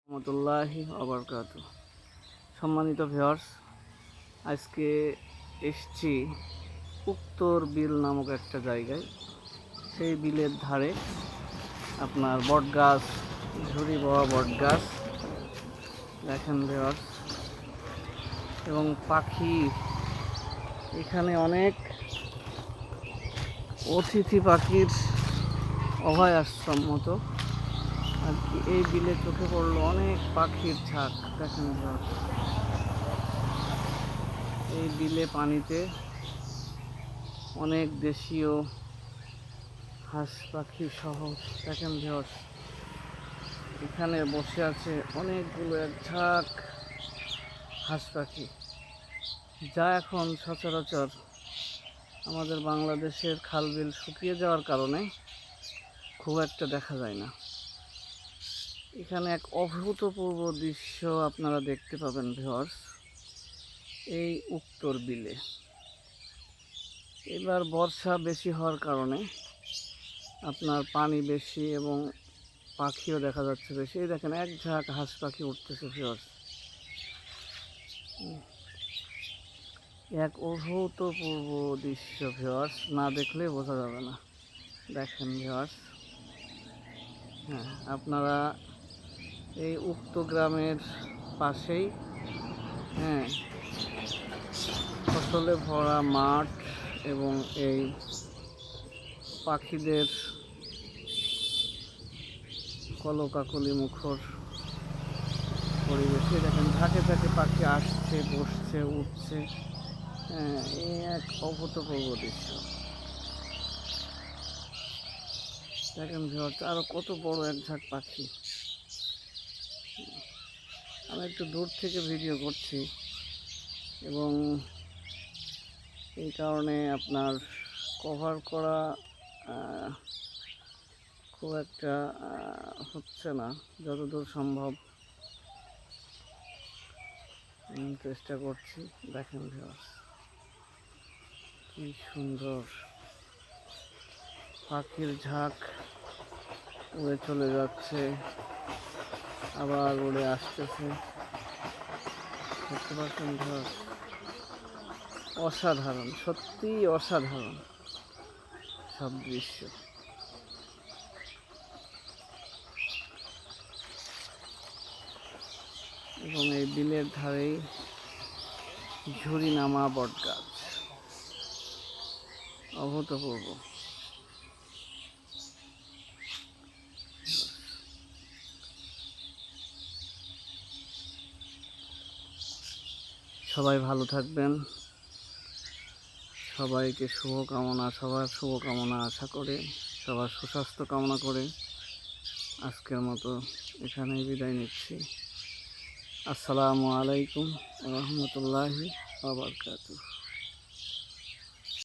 রহমতুল্লাহি ওয়াবারাকাতুহু। সম্মানিত ভিউয়ার্স, আজকে এসছি উত্তর বিল নামক একটা জায়গায়। সেই বিলের ধারে আপনার বটগাছ, ঝুরি বওয়া বটগাছ দেখেন ভিউয়ার্স, এবং পাখি। এখানে অনেক অতিথি পাখির অভয় আশ্রম মতো আর কি। এই বিলে চোখে পড়লো অনেক পাখির ঝাঁক দেখেন ভিউয়ার্স। এই বিলে পানিতে অনেক দেশীয় হাঁস পাখি সহ দেখেন ভিউয়ার্স, এখানে বসে আছে অনেকগুলো এক ঝাঁক হাঁস পাখি, যা এখন সচরাচর আমাদের বাংলাদেশের খাল বিল শুকিয়ে যাওয়ার কারণে খুব একটা দেখা যায় না। এখানে এক অভূতপূর্ব দৃশ্য আপনারা দেখতে পাবেন ভিউয়ার্স। এই উত্তর বিলে এবার বর্ষা বেশি হওয়ার কারণে আপনার পানি বেশি এবং পাখিও দেখা যাচ্ছে বেশি। এই দেখেন এক ঝাঁক হাঁস পাখি উঠতেছে ভিউয়ার্স, এক অভূতপূর্ব দৃশ্য ভিউয়ার্স, না দেখলে বোঝা যাবে না। দেখেন ভিউয়ার্স, হ্যাঁ, আপনারা এই উক্ত গ্রামের পাশেই, হ্যাঁ, ফসলে ভরা মাঠ এবং এই পাখিদের কলকাকলি মুখর পরিবেশে দেখেন ঝাঁকে ঝাঁকে পাখি আসছে, বসছে, উঠছে। হ্যাঁ, এই এক অভূতপূর্ব দৃশ্য দেখেন ভিউয়ার্স। আরো কত বড় এক ঝাঁক পাখি। আমি একটু দূর থেকে ভিডিও করছি এবং এই কারণে আপনার কভার করা খুব একটা হচ্ছে না। যতদূর সম্ভব চেষ্টা করছি। দেখেন ভিউয়ার্স, কি সুন্দর পাখির ঝাঁক উড়ে চলে যাচ্ছে, আবার উড়ে আসতেছে। দেখতে পাচ্ছেন ভিউয়ার্স, অসাধারণ, সত্যি অসাধারণ সব দৃশ্য। এবং এই বিলের ধারেই ঝুরি নামা বটগাছ, অভূতপূর্ব। সবাই ভালো থাকবেন, সবাইকে শুভকামনা, সবার শুভকামনা আশা করে, সবার সুস্বাস্থ্য কামনা করে আজকের মতো এখানেই বিদায় নিচ্ছি। আসসালামু আলাইকুম ওয়া রাহমাতুল্লাহি ওয়া বারাকাতুহু।